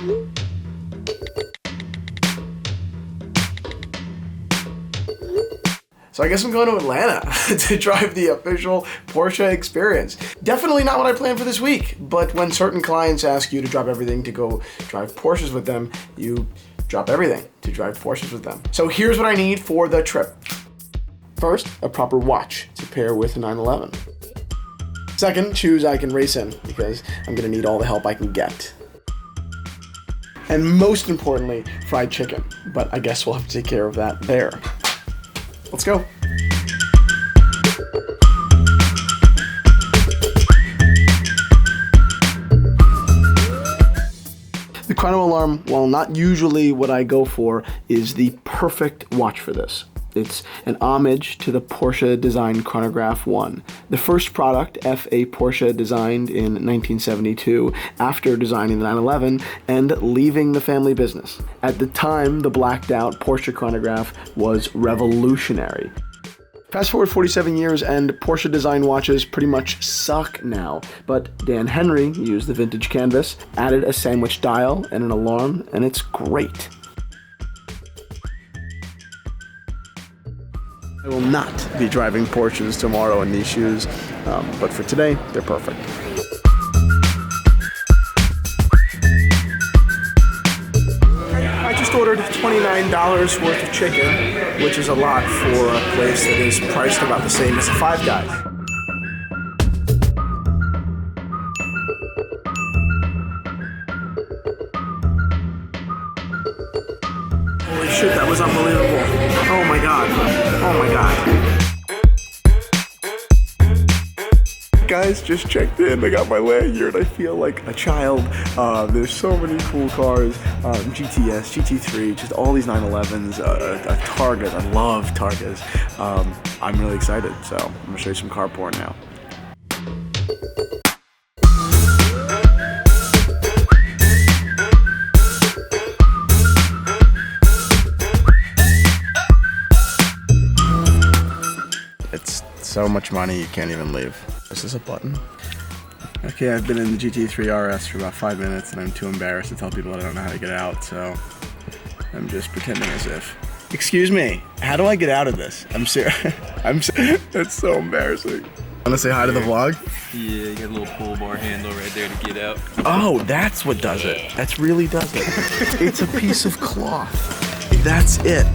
So I guess I'm going to Atlanta to drive the official Porsche Experience. Definitely not what I planned for this week, but when certain clients ask you to drop everything to go drive Porsches with them, you drop everything to drive Porsches with them. So here's what I need for the trip. First, a proper watch to pair with a 911. Second, shoes I can race in because I'm gonna need all the help I can get. And most importantly, fried chicken, but I guess we'll have to take care of that there. Let's go. The chrono alarm, while not usually what I go for, is the perfect watch for this. It's an homage to the Porsche Design Chronograph 1, the first product F.A. Porsche designed in 1972 after designing the 911 and leaving the family business. At the time, the blacked out Porsche chronograph was revolutionary. Fast forward 47 years and Porsche design watches pretty much suck now, but Dan Henry used the vintage canvas, added a sandwich dial and an alarm, and it's great. I will not be driving Porsches tomorrow in these shoes, but for today, they're perfect. I just ordered $29 worth of chicken, which is a lot for a place that is priced about the same as a Five Guys. Holy shit, that was unbelievable. Oh my god. Oh my god. Guys, just checked in. I got my lanyard. I feel like a child. There's so many cool cars. GTS, GT3, just all these 911s. A Target. I love Targets. I'm really excited. So I'm going to show you some car porn now. It's so much money you can't even leave. This is a button. Okay, I've been in the GT3 RS for about 5 minutes and I'm too embarrassed to tell people that I don't know how to get out, so I'm just pretending as if. Excuse me, how do I get out of this? I'm serious. That's so embarrassing. Want to say hi to the vlog? Yeah, you got a little pull bar handle right there to get out. Oh, that's what does it. That's really does it. It's a piece of cloth. That's it.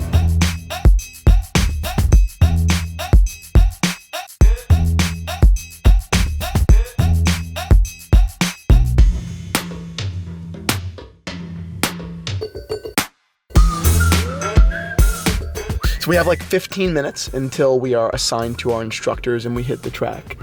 We have like 15 minutes until we are assigned to our instructors and we hit the track.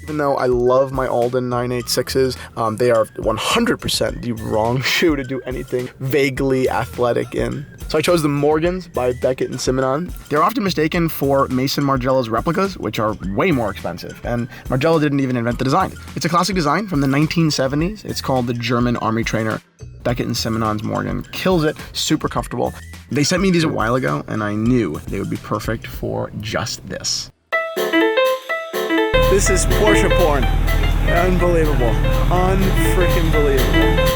Even though I love my Alden 986s, they are 100% the wrong shoe to do anything vaguely athletic in. So I chose the Morgans by Beckett and Simonon. They're often mistaken for Mason Margiela's replicas, which are way more expensive. And Margiela didn't even invent the design. It's a classic design from the 1970s. It's called the German Army Trainer. Beckett and Simonon's Morgan kills it, super comfortable. They sent me these a while ago, and I knew they would be perfect for just this. This is Porsche porn. Unbelievable. Unfreaking believable.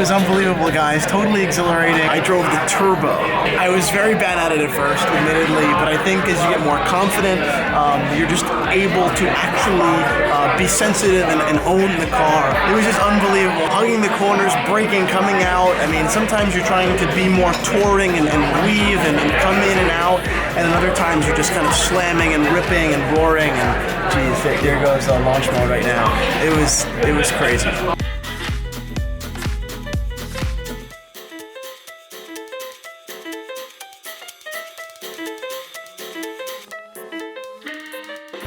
Unbelievable, guys. Totally exhilarating. I drove the Turbo. I was very bad at it at first, admittedly, but I think as you get more confident, you're just able to actually be sensitive and own the car. It was just unbelievable. Hugging the corners, braking, coming out. I mean, sometimes you're trying to be more touring and weave and come in and out, and then other times you're just kind of slamming and ripping and roaring, and geez, there goes the launch mode right now. It was crazy.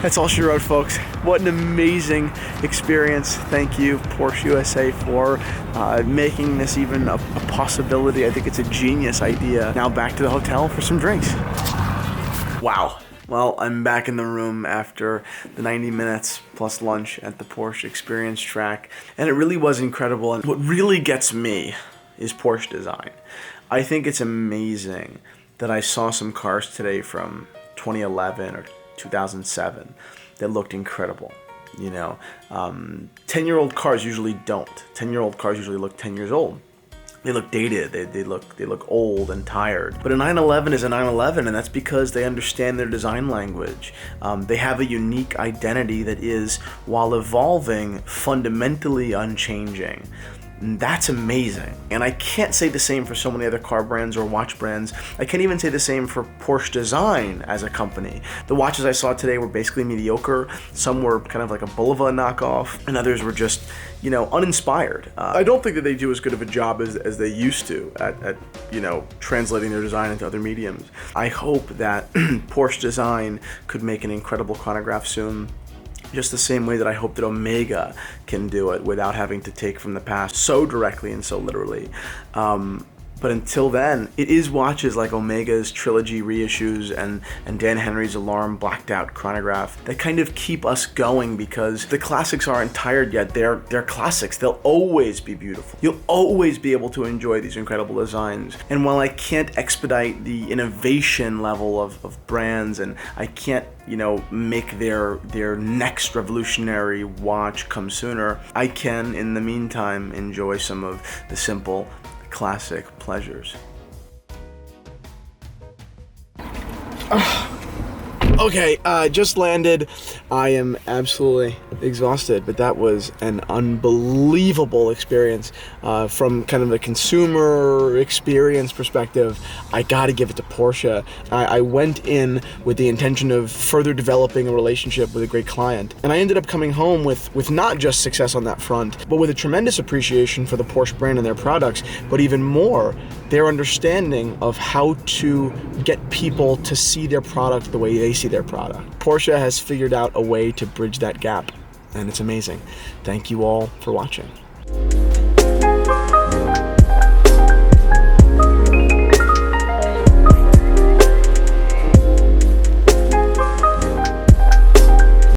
That's all she wrote, folks. What an amazing experience. Thank you, Porsche USA, for making this even a possibility. I think it's a genius idea. Now back to the hotel for some drinks. Wow. Well, I'm back in the room after the 90 minutes plus lunch at the Porsche Experience track, and it really was incredible. And what really gets me is Porsche Design. I think it's amazing that I saw some cars today from 2011 or 2007 that looked incredible. You know, 10-year-old cars usually don't. 10-year-old cars usually look 10 years old. They look dated, they look old and tired. But a 911 is a 911, and that's because they understand their design language. They have a unique identity that is, while evolving, fundamentally unchanging. And that's amazing. And I can't say the same for so many other car brands or watch brands. I can't even say the same for Porsche Design as a company. The watches I saw today were basically mediocre. Some were kind of like a Bulova knockoff, and others were just, you know, uninspired. I don't think that they do as good of a job as they used to at you know, translating their design into other mediums. I hope that Porsche Design could make an incredible chronograph soon. Just the same way that I hope that Omega can do it without having to take from the past so directly and so literally. But until then, it is watches like Omega's trilogy reissues and Dan Henry's Alarm blacked out chronograph that kind of keep us going, because the classics aren't tired yet. They're classics. They'll always be beautiful. You'll always be able to enjoy these incredible designs. And while I can't expedite the innovation level of brands, and I can't, you know, make their next revolutionary watch come sooner, I can, in the meantime, enjoy some of the simple classic pleasures. Okay, just landed. I am absolutely exhausted, but that was an unbelievable experience. From kind of a consumer experience perspective, I gotta give it to Porsche. I went in with the intention of further developing a relationship with a great client, and I ended up coming home with not just success on that front, but with a tremendous appreciation for the Porsche brand and their products, but even more, their understanding of how to get people to see their product the way they see their product. Porsche has figured out a way to bridge that gap, and it's amazing. Thank you all for watching.